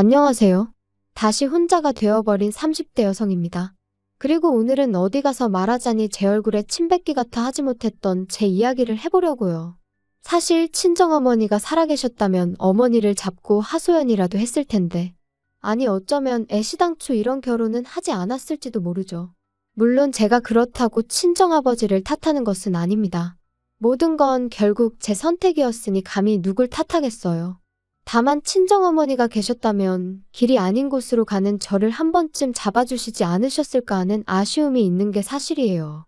안녕하세요. 다시 혼자가 되어버린 30대 여성입니다. 그리고 오늘은 어디 가서 말하자니 제 얼굴에 침 뱉기 같아 하지 못했던 제 이야기를 해보려고요. 사실 친정어머니가 살아계셨다면 어머니를 잡고 하소연이라도 했을 텐데. 아니 어쩌면 애시당초 이런 결혼은 하지 않았을지도 모르죠. 물론 제가 그렇다고 친정아버지를 탓하는 것은 아닙니다. 모든 건 결국 제 선택이었으니 감히 누굴 탓하겠어요. 다만 친정어머니가 계셨다면 길이 아닌 곳으로 가는 저를 한 번쯤 잡아주시지 않으셨을까 하는 아쉬움이 있는 게 사실이에요.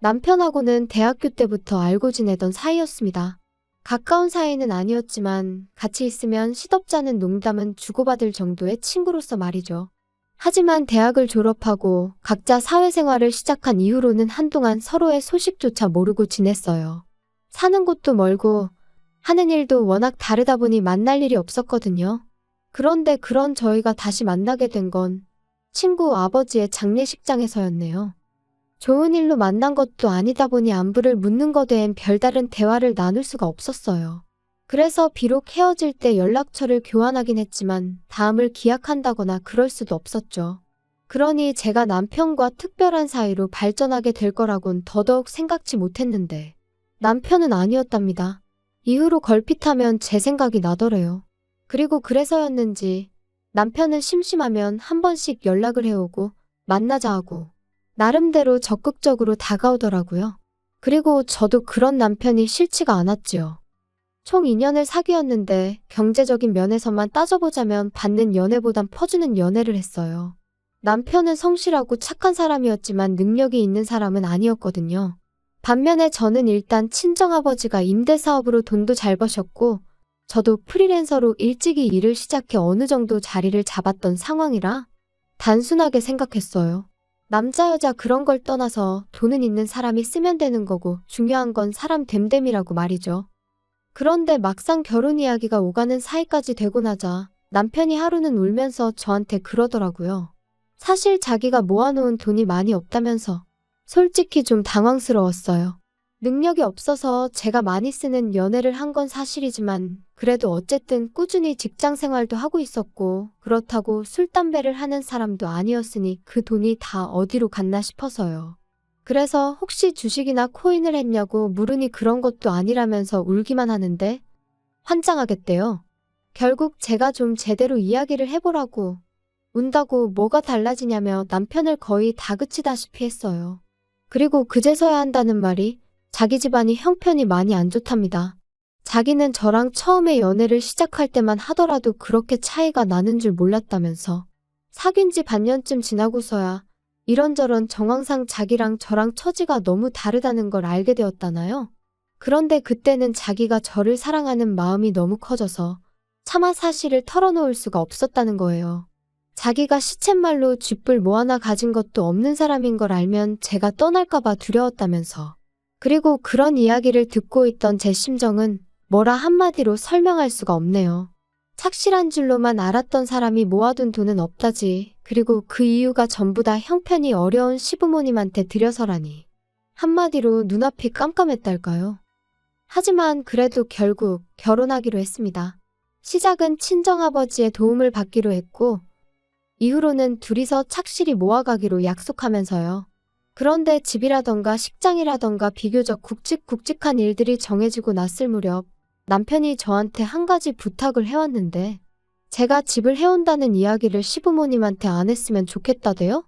남편하고는 대학교 때부터 알고 지내던 사이였습니다. 가까운 사이는 아니었지만 같이 있으면 시덥잖은 농담은 주고받을 정도의 친구로서 말이죠. 하지만 대학을 졸업하고 각자 사회생활을 시작한 이후로는 한동안 서로의 소식조차 모르고 지냈어요. 사는 곳도 멀고 하는 일도 워낙 다르다 보니 만날 일이 없었거든요. 그런데 그런 저희가 다시 만나게 된 건 친구 아버지의 장례식장에서였네요. 좋은 일로 만난 것도 아니다 보니 안부를 묻는 것 외엔 별다른 대화를 나눌 수가 없었어요. 그래서 비록 헤어질 때 연락처를 교환하긴 했지만 다음을 기약한다거나 그럴 수도 없었죠. 그러니 제가 남편과 특별한 사이로 발전하게 될 거라곤 더더욱 생각지 못했는데 남편은 아니었답니다. 이후로 걸핏하면 제 생각이 나더래요. 그리고 그래서였는지 남편은 심심하면 한 번씩 연락을 해오고 만나자 하고 나름대로 적극적으로 다가오더라고요. 그리고 저도 그런 남편이 싫지가 않았지요. 총 2년을 사귀었는데 경제적인 면에서만 따져보자면 받는 연애보단 퍼주는 연애를 했어요. 남편은 성실하고 착한 사람이었지만 능력이 있는 사람은 아니었거든요. 반면에 저는 일단 친정아버지가 임대사업으로 돈도 잘 버셨고 저도 프리랜서로 일찍이 일을 시작해 어느 정도 자리를 잡았던 상황이라 단순하게 생각했어요. 남자 여자 그런 걸 떠나서 돈은 있는 사람이 쓰면 되는 거고 중요한 건 사람 됨됨이라고 말이죠. 그런데 막상 결혼 이야기가 오가는 사이까지 되고 나자 남편이 하루는 울면서 저한테 그러더라고요. 사실 자기가 모아놓은 돈이 많이 없다면서. 솔직히 좀 당황스러웠어요. 능력이 없어서 제가 많이 쓰는 연애를 한 건 사실이지만 그래도 어쨌든 꾸준히 직장 생활도 하고 있었고 그렇다고 술, 담배를 하는 사람도 아니었으니 그 돈이 다 어디로 갔나 싶어서요. 그래서 혹시 주식이나 코인을 했냐고 물으니 그런 것도 아니라면서 울기만 하는데 환장하겠대요. 결국 제가 좀 제대로 이야기를 해보라고 운다고 뭐가 달라지냐며 남편을 거의 다그치다시피 했어요. 그리고 그제서야 한다는 말이 자기 집안이 형편이 많이 안 좋답니다. 자기는 저랑 처음에 연애를 시작할 때만 하더라도 그렇게 차이가 나는 줄 몰랐다면서. 사귄 지 반년쯤 지나고서야 이런저런 정황상 자기랑 저랑 처지가 너무 다르다는 걸 알게 되었다나요? 그런데 그때는 자기가 저를 사랑하는 마음이 너무 커져서 차마 사실을 털어놓을 수가 없었다는 거예요. 자기가 시쳇말로 쥐뿔 뭐 하나 가진 것도 없는 사람인 걸 알면 제가 떠날까봐 두려웠다면서. 그리고 그런 이야기를 듣고 있던 제 심정은 뭐라 한마디로 설명할 수가 없네요. 착실한 줄로만 알았던 사람이 모아둔 돈은 없다지. 그리고 그 이유가 전부 다 형편이 어려운 시부모님한테 들여서라니. 한마디로 눈앞이 깜깜했달까요? 하지만 그래도 결국 결혼하기로 했습니다. 시작은 친정아버지의 도움을 받기로 했고 이후로는 둘이서 착실히 모아가기로 약속하면서요. 그런데 집이라던가 식장이라던가 비교적 굵직굵직한 일들이 정해지고 났을 무렵 남편이 저한테 한 가지 부탁을 해왔는데 제가 집을 해온다는 이야기를 시부모님한테 안 했으면 좋겠다대요?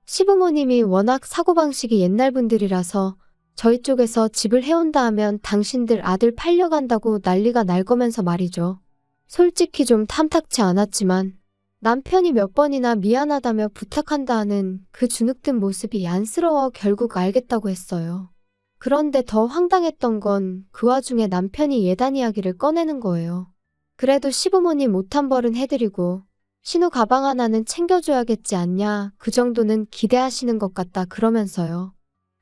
시부모님이 워낙 사고방식이 옛날 분들이라서 저희 쪽에서 집을 해온다 하면 당신들 아들 팔려간다고 난리가 날 거면서 말이죠. 솔직히 좀 탐탁치 않았지만 남편이 몇 번이나 미안하다며 부탁한다 하는 그 주눅든 모습이 안쓰러워 결국 알겠다고 했어요. 그런데 더 황당했던 건 그 와중에 남편이 예단 이야기를 꺼내는 거예요. 그래도 시부모님 못한 벌은 해드리고 신우 가방 하나는 챙겨줘야겠지 않냐 그 정도는 기대하시는 것 같다 그러면서요.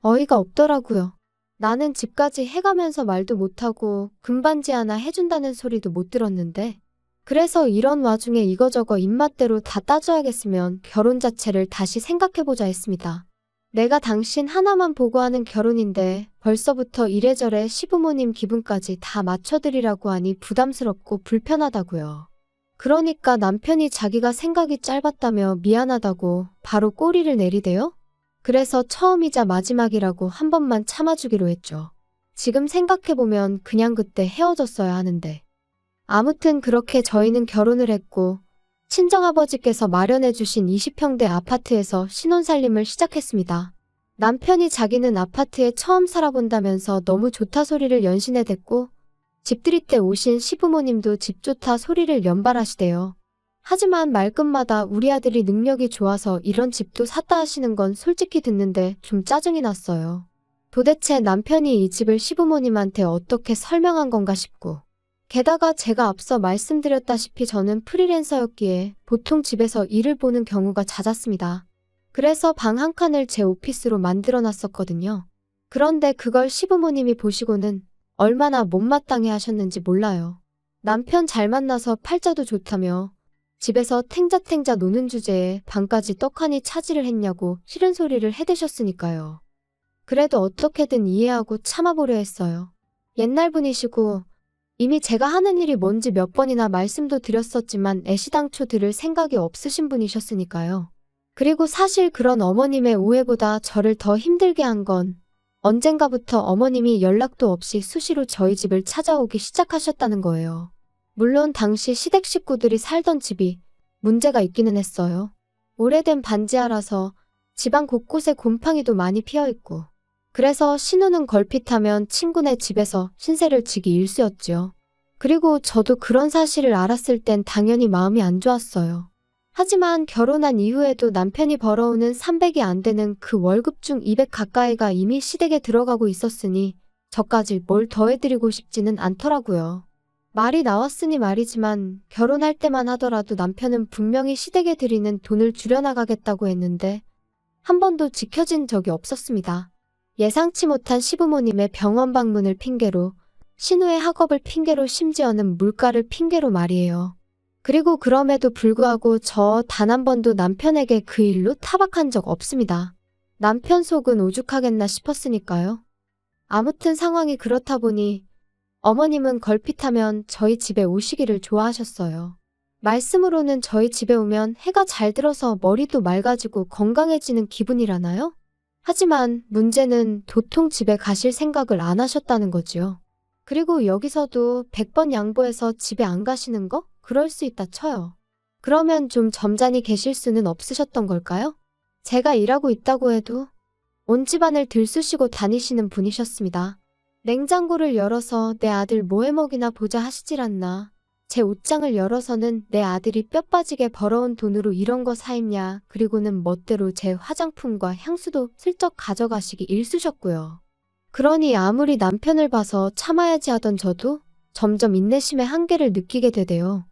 어이가 없더라고요. 나는 집까지 해가면서 말도 못하고 금반지 하나 해준다는 소리도 못 들었는데 그래서 이런 와중에 이거저거 입맛대로 다 따져야겠으면 결혼 자체를 다시 생각해보자 했습니다. 내가 당신 하나만 보고 하는 결혼인데 벌써부터 이래저래 시부모님 기분까지 다 맞춰드리라고 하니 부담스럽고 불편하다고요. 그러니까 남편이 자기가 생각이 짧았다며 미안하다고 바로 꼬리를 내리대요? 그래서 처음이자 마지막이라고 한 번만 참아주기로 했죠. 지금 생각해보면 그냥 그때 헤어졌어야 하는데. 아무튼 그렇게 저희는 결혼을 했고 친정아버지께서 마련해주신 20평대 아파트에서 신혼살림을 시작했습니다. 남편이 자기는 아파트에 처음 살아본다면서 너무 좋다 소리를 연신내 댔고 집들이 때 오신 시부모님도 집 좋다 소리를 연발하시대요. 하지만 말끝마다 우리 아들이 능력이 좋아서 이런 집도 샀다 하시는 건 솔직히 듣는데 좀 짜증이 났어요. 도대체 남편이 이 집을 시부모님한테 어떻게 설명한 건가 싶고. 게다가 제가 앞서 말씀드렸다시피 저는 프리랜서였기에 보통 집에서 일을 보는 경우가 잦았습니다. 그래서 방 한 칸을 제 오피스로 만들어 놨었거든요. 그런데 그걸 시부모님이 보시고는 얼마나 못마땅해 하셨는지 몰라요. 남편 잘 만나서 팔자도 좋다며 집에서 탱자탱자 노는 주제에 방까지 떡하니 차지를 했냐고 싫은 소리를 해대셨으니까요. 그래도 어떻게든 이해하고 참아보려 했어요. 옛날 분이시고 이미 제가 하는 일이 뭔지 몇 번이나 말씀도 드렸었지만 애시당초 들을 생각이 없으신 분이셨으니까요. 그리고 사실 그런 어머님의 오해보다 저를 더 힘들게 한 건 언젠가부터 어머님이 연락도 없이 수시로 저희 집을 찾아오기 시작하셨다는 거예요. 물론 당시 시댁 식구들이 살던 집이 문제가 있기는 했어요. 오래된 반지하라서 집안 곳곳에 곰팡이도 많이 피어있고 그래서 신우는 걸핏하면 친구네 집에서 신세를 지기 일쑤였죠. 그리고 저도 그런 사실을 알았을 땐 당연히 마음이 안 좋았어요. 하지만 결혼한 이후에도 남편이 벌어오는 300이 안 되는 그 월급 중 200 가까이가 이미 시댁에 들어가고 있었으니 저까지 뭘 더해드리고 싶지는 않더라고요. 말이 나왔으니 말이지만 결혼할 때만 하더라도 남편은 분명히 시댁에 드리는 돈을 줄여나가겠다고 했는데 한 번도 지켜진 적이 없었습니다. 예상치 못한 시부모님의 병원 방문을 핑계로 신우의 학업을 핑계로 심지어는 물가를 핑계로 말이에요. 그리고 그럼에도 불구하고 저 단 한 번도 남편에게 그 일로 타박한 적 없습니다. 남편 속은 오죽하겠나 싶었으니까요. 아무튼 상황이 그렇다 보니 어머님은 걸핏하면 저희 집에 오시기를 좋아하셨어요. 말씀으로는 저희 집에 오면 해가 잘 들어서 머리도 맑아지고 건강해지는 기분이라나요? 하지만 문제는 도통 집에 가실 생각을 안 하셨다는 거지요. 그리고 여기서도 100번 양보해서 집에 안 가시는 거? 그럴 수 있다 쳐요. 그러면 좀 점잖이 계실 수는 없으셨던 걸까요? 제가 일하고 있다고 해도 온 집안을 들쑤시고 다니시는 분이셨습니다. 냉장고를 열어서 내 아들 뭐 해먹이나 보자 하시질 않나. 제 옷장을 열어서는 내 아들이 뼈 빠지게 벌어온 돈으로 이런 거 사 입냐. 그리고는 멋대로 제 화장품과 향수도 슬쩍 가져가시기 일쑤셨고요. 그러니 아무리 남편을 봐서 참아야지 하던 저도 점점 인내심의 한계를 느끼게 되대요.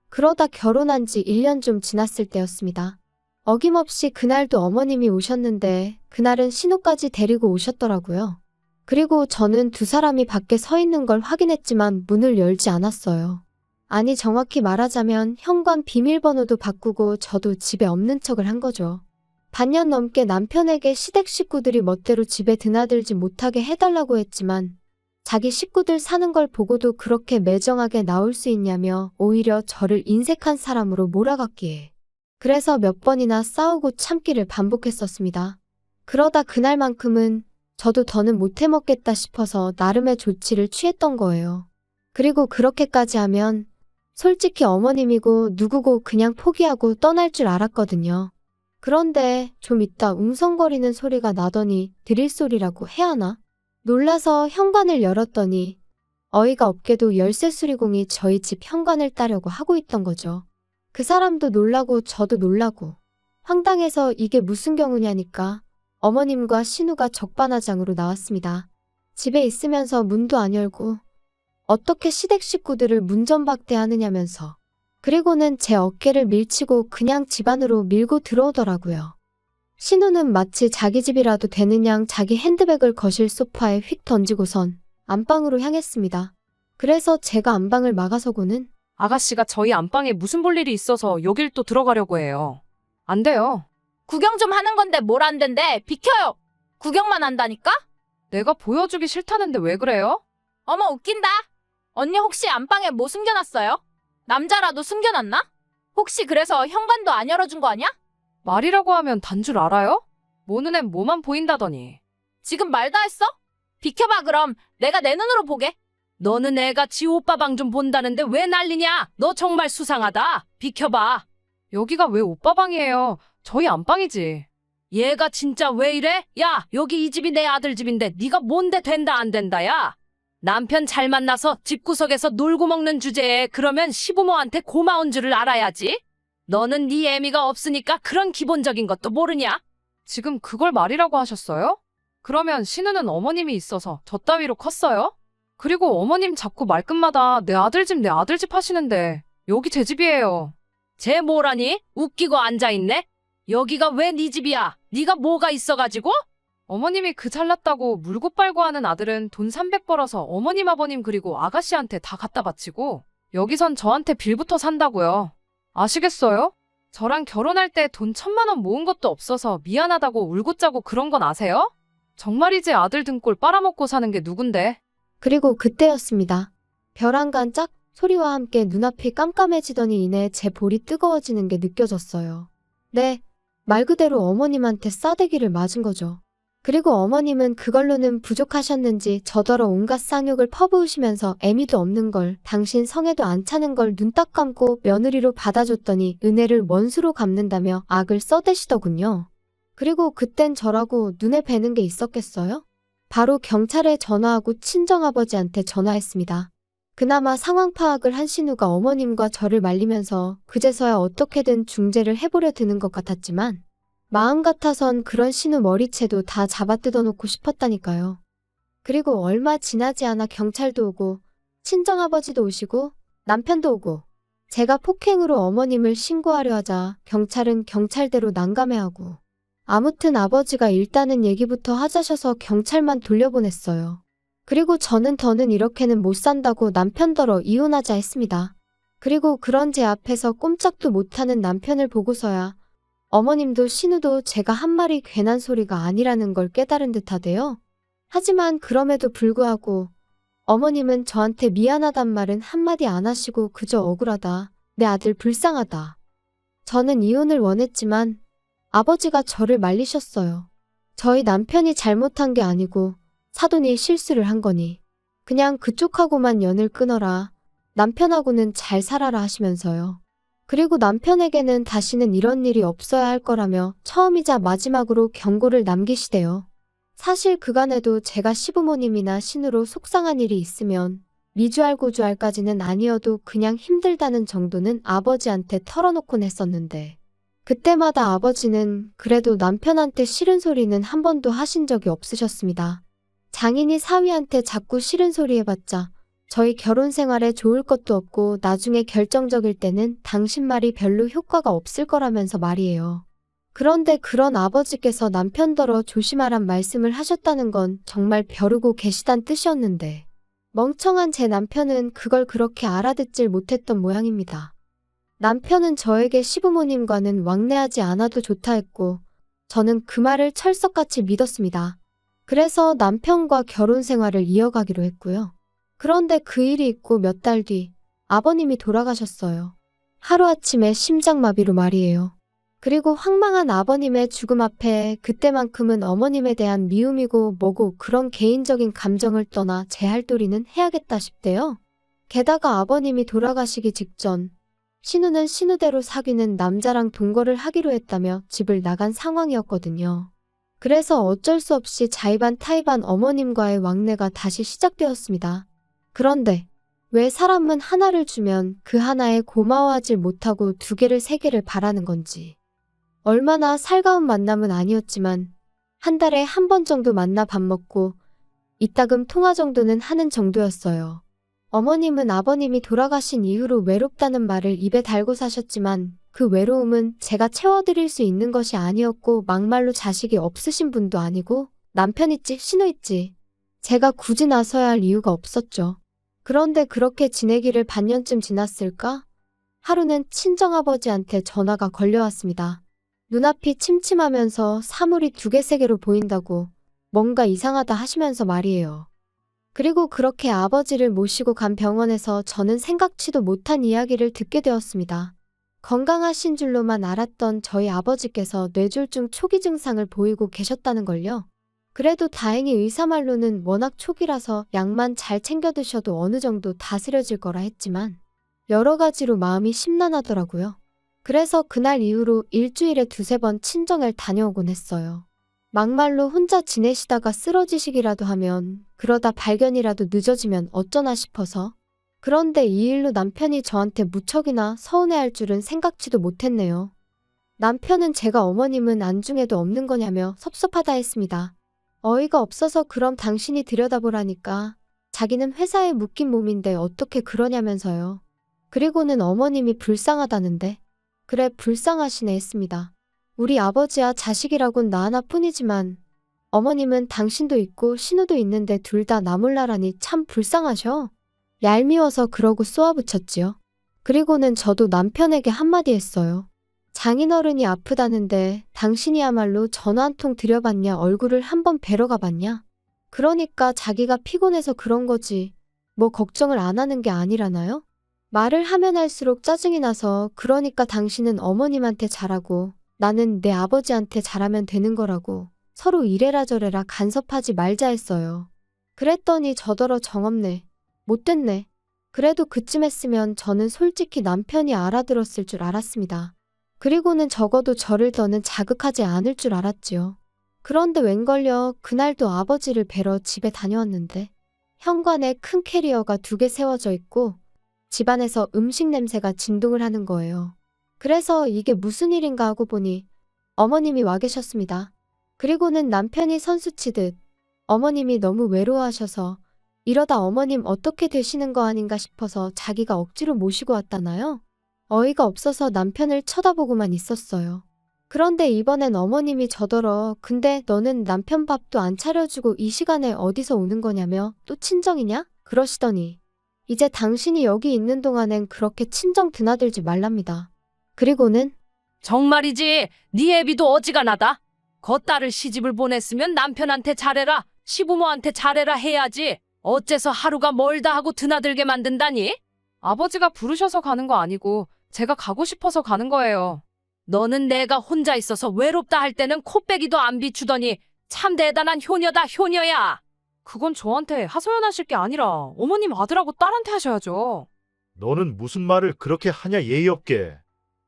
그러다 결혼한 지 1년 좀 지났을 때였습니다. 어김없이 그날도 어머님이 오셨는데 그날은 신우까지 데리고 오셨더라고요. 그리고 저는 두 사람이 밖에 서 있는 걸 확인했지만 문을 열지 않았어요. 아니 정확히 말하자면 현관 비밀번호도 바꾸고 저도 집에 없는 척을 한 거죠. 반년 넘게 남편에게 시댁 식구들이 멋대로 집에 드나들지 못하게 해달라고 했지만 자기 식구들 사는 걸 보고도 그렇게 매정하게 나올 수 있냐며 오히려 저를 인색한 사람으로 몰아갔기에. 그래서 몇 번이나 싸우고 참기를 반복했었습니다. 그러다 그날만큼은 저도 더는 못 해먹겠다 싶어서 나름의 조치를 취했던 거예요. 그리고 그렇게까지 하면 솔직히 어머님이고 누구고 그냥 포기하고 떠날 줄 알았거든요. 그런데 좀 있다 웅성거리는 소리가 나더니 드릴 소리라고 해야 하나? 놀라서 현관을 열었더니 어이가 없게도 열쇠 수리공이 저희 집 현관을 따려고 하고 있던 거죠. 그 사람도 놀라고 저도 놀라고 황당해서 이게 무슨 경우냐니까 어머님과 신우가 적반하장으로 나왔습니다. 집에 있으면서 문도 안 열고 어떻게 시댁 식구들을 문전박대하느냐면서 그리고는 제 어깨를 밀치고 그냥 집 안으로 밀고 들어오더라고요. 신우는 마치 자기 집이라도 되는 양 자기 핸드백을 거실 소파에 휙 던지고선 안방으로 향했습니다. 그래서 제가 안방을 막아서고는 아가씨가 저희 안방에 무슨 볼 일이 있어서 여길 또 들어가려고 해요. 안 돼요. 구경 좀 하는 건데 뭘 안 된대. 비켜요. 구경만 한다니까? 내가 보여주기 싫다는데 왜 그래요? 어머 웃긴다. 언니 혹시 안방에 뭐 숨겨놨어요? 남자라도 숨겨놨나? 혹시 그래서 현관도 안 열어준 거 아니야? 말이라고 하면 단 줄 알아요? 모 눈엔 뭐만 보인다더니. 지금 말 다 했어? 비켜봐 그럼 내가 내 눈으로 보게. 너는 애가 지 오빠 방 좀 본다는데 왜 난리냐? 너 정말 수상하다. 비켜봐. 여기가 왜 오빠 방이에요? 저희 안방이지. 얘가 진짜 왜 이래? 야, 여기 이 집이 내 아들 집인데 네가 뭔데 된다 안 된다 야. 남편 잘 만나서 집구석에서 놀고 먹는 주제에 그러면 시부모한테 고마운 줄을 알아야지. 너는 네 애미가 없으니까 그런 기본적인 것도 모르냐? 지금 그걸 말이라고 하셨어요? 그러면 신우는 어머님이 있어서 저 따위로 컸어요? 그리고 어머님 자꾸 말끝마다 내 아들 집 하시는데 여기 제 집이에요. 쟤 뭐라니? 웃기고 앉아있네? 여기가 왜 네 집이야? 네가 뭐가 있어가지고? 어머님이 그 잘났다고 물고 빨고 하는 아들은 돈 300 벌어서 어머님 아버님 그리고 아가씨한테 다 갖다 바치고 여기선 저한테 빌부터 산다고요. 아시겠어요? 저랑 결혼할 때 돈 1,000만 원 모은 것도 없어서 미안하다고 울고 짜고 그런 건 아세요? 정말이지 아들 등골 빨아먹고 사는 게 누군데? 그리고 그때였습니다. 별 한 간 짝 소리와 함께 눈앞이 깜깜해지더니 이내 제 볼이 뜨거워지는 게 느껴졌어요. 네, 말 그대로 어머님한테 싸대기를 맞은 거죠. 그리고 어머님은 그걸로는 부족하셨는지 저더러 온갖 쌍욕을 퍼부으시면서 애미도 없는 걸, 당신 성에도 안 차는 걸 눈 딱 감고 며느리로 받아줬더니 은혜를 원수로 갚는다며 악을 써대시더군요. 그리고 그땐 저라고 눈에 뵈는 게 있었겠어요? 바로 경찰에 전화하고 친정아버지한테 전화했습니다. 그나마 상황 파악을 한 신우가 어머님과 저를 말리면서 그제서야 어떻게든 중재를 해보려 드는 것 같았지만 마음 같아선 그런 신우 머리채도 다 잡아 뜯어놓고 싶었다니까요. 그리고 얼마 지나지 않아 경찰도 오고 친정아버지도 오시고 남편도 오고 제가 폭행으로 어머님을 신고하려 하자 경찰은 경찰대로 난감해하고 아무튼 아버지가 일단은 얘기부터 하자셔서 경찰만 돌려보냈어요. 그리고 저는 더는 이렇게는 못 산다고 남편더러 이혼하자 했습니다. 그리고 그런 제 앞에서 꼼짝도 못하는 남편을 보고서야 어머님도 신우도 제가 한 말이 괜한 소리가 아니라는 걸 깨달은 듯하대요. 하지만 그럼에도 불구하고 어머님은 저한테 미안하단 말은 한마디 안 하시고 그저 억울하다, 내 아들 불쌍하다. 저는 이혼을 원했지만 아버지가 저를 말리셨어요. 저희 남편이 잘못한 게 아니고 사돈이 실수를 한 거니 그냥 그쪽하고만 연을 끊어라. 남편하고는 잘 살아라 하시면서요. 그리고 남편에게는 다시는 이런 일이 없어야 할 거라며 처음이자 마지막으로 경고를 남기시대요. 사실 그간에도 제가 시부모님이나 신우로 속상한 일이 있으면 미주알 고주알까지는 아니어도 그냥 힘들다는 정도는 아버지한테 털어놓곤 했었는데 그때마다 아버지는 그래도 남편한테 싫은 소리는 한 번도 하신 적이 없으셨습니다. 장인이 사위한테 자꾸 싫은 소리 해봤자 저희 결혼 생활에 좋을 것도 없고 나중에 결정적일 때는 당신 말이 별로 효과가 없을 거라면서 말이에요. 그런데 그런 아버지께서 남편더러 조심하란 말씀을 하셨다는 건 정말 벼르고 계시단 뜻이었는데 멍청한 제 남편은 그걸 그렇게 알아듣질 못했던 모양입니다. 남편은 저에게 시부모님과는 왕래하지 않아도 좋다 했고 저는 그 말을 철석같이 믿었습니다. 그래서 남편과 결혼 생활을 이어가기로 했고요. 그런데 그 일이 있고 몇 달 뒤 아버님이 돌아가셨어요. 하루아침에 심장마비로 말이에요. 그리고 황망한 아버님의 죽음 앞에 그때만큼은 어머님에 대한 미움이고 뭐고 그런 개인적인 감정을 떠나 제 할 도리는 해야겠다 싶대요. 게다가 아버님이 돌아가시기 직전 신우는 신우대로 사귀는 남자랑 동거를 하기로 했다며 집을 나간 상황이었거든요. 그래서 어쩔 수 없이 자의반 타의반 어머님과의 왕래가 다시 시작되었습니다. 그런데 왜 사람은 하나를 주면 그 하나에 고마워하질 못하고 2개를 3개를 바라는 건지. 얼마나 살가운 만남은 아니었지만 한 달에 한 번 정도 만나 밥 먹고 이따금 통화 정도는 하는 정도였어요. 어머님은 아버님이 돌아가신 이후로 외롭다는 말을 입에 달고 사셨지만 그 외로움은 제가 채워드릴 수 있는 것이 아니었고 막말로 자식이 없으신 분도 아니고 남편 있지 신우 있지 제가 굳이 나서야 할 이유가 없었죠. 그런데 그렇게 지내기를 반년쯤 지났을까? 하루는 친정아버지한테 전화가 걸려왔습니다. 눈앞이 침침하면서 사물이 2개 3개로 보인다고 뭔가 이상하다 하시면서 말이에요. 그리고 그렇게 아버지를 모시고 간 병원에서 저는 생각지도 못한 이야기를 듣게 되었습니다. 건강하신 줄로만 알았던 저희 아버지께서 뇌졸중 초기 증상을 보이고 계셨다는 걸요. 그래도 다행히 의사 말로는 워낙 초기라서 약만 잘 챙겨 드셔도 어느 정도 다스려질 거라 했지만 여러 가지로 마음이 심란하더라고요. 그래서 그날 이후로 일주일에 2~3번 친정을 다녀오곤 했어요. 막말로 혼자 지내시다가 쓰러지시기라도 하면 그러다 발견이라도 늦어지면 어쩌나 싶어서. 그런데 이 일로 남편이 저한테 무척이나 서운해할 줄은 생각지도 못했네요. 남편은 제가 어머님은 안중에도 없는 거냐며 섭섭하다 했습니다. 어이가 없어서 그럼 당신이 들여다보라니까. 자기는 회사에 묶인 몸인데 어떻게 그러냐면서요. 그리고는 어머님이 불쌍하다는데. 그래 불쌍하시네 했습니다. 우리 아버지와 자식이라곤 나 하나뿐이지만 어머님은 당신도 있고 신우도 있는데 둘 다 나 몰라라니 참 불쌍하셔. 얄미워서 그러고 쏘아붙였지요. 그리고는 저도 남편에게 한마디 했어요. 장인어른이 아프다는데 당신이야말로 전화 한 통 드려봤냐, 얼굴을 한번 뵈러 가봤냐. 그러니까 자기가 피곤해서 그런 거지. 뭐 걱정을 안 하는 게 아니라나요? 말을 하면 할수록 짜증이 나서 그러니까 당신은 어머님한테 잘하고 나는 내 아버지한테 잘하면 되는 거라고 서로 이래라 저래라 간섭하지 말자 했어요. 그랬더니 저더러 정없네. 못됐네. 그래도 그쯤 했으면 저는 솔직히 남편이 알아들었을 줄 알았습니다. 그리고는 적어도 저를 더는 자극하지 않을 줄 알았지요. 그런데 웬걸요, 그날도 아버지를 뵈러 집에 다녀왔는데 현관에 큰 캐리어가 2개 세워져 있고 집안에서 음식 냄새가 진동을 하는 거예요. 그래서 이게 무슨 일인가 하고 보니 어머님이 와 계셨습니다. 그리고는 남편이 선수치듯 어머님이 너무 외로워하셔서 이러다 어머님 어떻게 되시는 거 아닌가 싶어서 자기가 억지로 모시고 왔다나요? 어이가 없어서 남편을 쳐다보고만 있었어요. 그런데 이번엔 어머님이 저더러 근데 너는 남편 밥도 안 차려주고 이 시간에 어디서 오는 거냐며 또 친정이냐? 그러시더니 이제 당신이 여기 있는 동안엔 그렇게 친정 드나들지 말랍니다. 그리고는 정말이지. 네 애비도 어지간하다. 겉딸을 시집을 보냈으면 남편한테 잘해라, 시부모한테 잘해라 해야지. 어째서 하루가 멀다 하고 드나들게 만든다니? 아버지가 부르셔서 가는 거 아니고 제가 가고 싶어서 가는 거예요. 너는 내가 혼자 있어서 외롭다 할 때는 코빼기도 안 비추더니 참 대단한 효녀다, 효녀야. 그건 저한테 하소연하실 게 아니라 어머님 아들하고 딸한테 하셔야죠. 너는 무슨 말을 그렇게 하냐 예의 없게.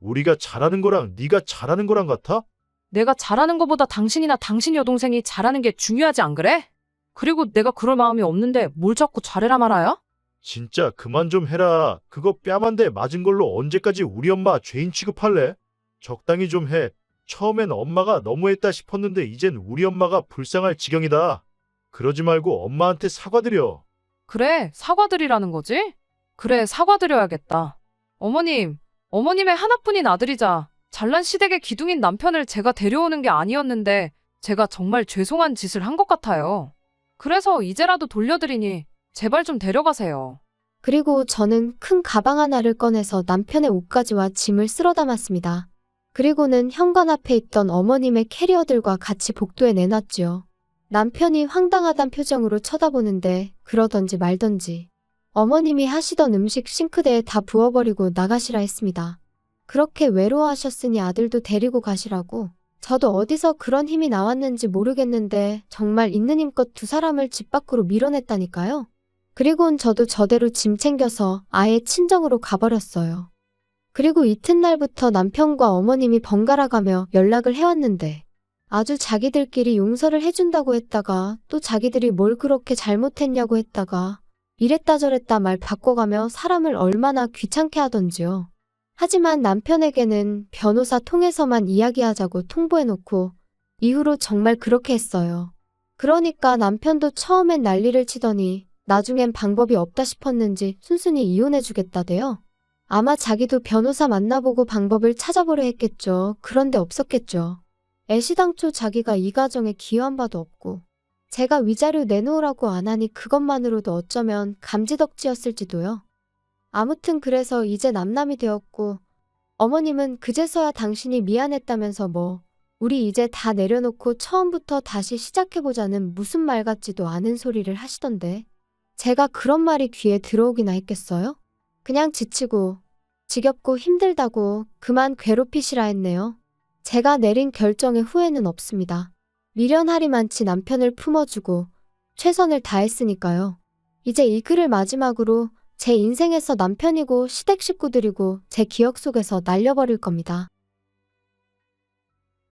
우리가 잘하는 거랑 네가 잘하는 거랑 같아? 내가 잘하는 것보다 당신이나 당신 여동생이 잘하는 게 중요하지 안 그래? 그리고 내가 그럴 마음이 없는데 뭘 자꾸 잘해라 말아요? 진짜 그만 좀 해라. 그거 뺨 한 대 맞은 걸로 언제까지 우리 엄마 죄인 취급할래? 적당히 좀 해. 처음엔 엄마가 너무했다 싶었는데 이젠 우리 엄마가 불쌍할 지경이다. 그러지 말고 엄마한테 사과드려. 그래, 사과드리라는 거지? 그래, 사과드려야겠다. 어머님의 하나뿐인 아들이자 잘난 시댁의 기둥인 남편을 제가 데려오는 게 아니었는데 제가 정말 죄송한 짓을 한 것 같아요. 그래서 이제라도 돌려드리니 제발 좀 데려가세요. 그리고 저는 큰 가방 하나를 꺼내서 남편의 옷가지와 짐을 쓸어 담았습니다. 그리고는 현관 앞에 있던 어머님의 캐리어들과 같이 복도에 내놨지요. 남편이 황당하단 표정으로 쳐다보는데 그러던지 말던지 어머님이 하시던 음식 싱크대에 다 부어버리고 나가시라 했습니다. 그렇게 외로워하셨으니 아들도 데리고 가시라고. 저도 어디서 그런 힘이 나왔는지 모르겠는데 정말 있는 힘껏 2사람을 집 밖으로 밀어냈다니까요. 그리고는 저도 저대로 짐 챙겨서 아예 친정으로 가버렸어요. 그리고 이튿날부터 남편과 어머님이 번갈아 가며 연락을 해왔는데 아주 자기들끼리 용서를 해준다고 했다가 또 자기들이 뭘 그렇게 잘못했냐고 했다가 이랬다 저랬다 말 바꿔가며 사람을 얼마나 귀찮게 하던지요. 하지만 남편에게는 변호사 통해서만 이야기하자고 통보해놓고 이후로 정말 그렇게 했어요. 그러니까 남편도 처음엔 난리를 치더니 나중엔 방법이 없다 싶었는지 순순히 이혼해주겠다대요. 아마 자기도 변호사 만나보고 방법을 찾아보려 했겠죠. 그런데 없었겠죠. 애시당초 자기가 이 가정에 기여한 바도 없고 제가 위자료 내놓으라고 안 하니 그것만으로도 어쩌면 감지덕지였을지도요. 아무튼 그래서 이제 남남이 되었고 어머님은 그제서야 당신이 미안했다면서 뭐 우리 이제 다 내려놓고 처음부터 다시 시작해보자는 무슨 말 같지도 않은 소리를 하시던데 제가 그런 말이 귀에 들어오기나 했겠어요? 그냥 지치고 지겹고 힘들다고 그만 괴롭히시라 했네요. 제가 내린 결정에 후회는 없습니다. 미련하리만치 남편을 품어주고 최선을 다했으니까요. 이제 이 글을 마지막으로 제 인생에서 남편이고 시댁 식구들이고 제 기억 속에서 날려버릴 겁니다.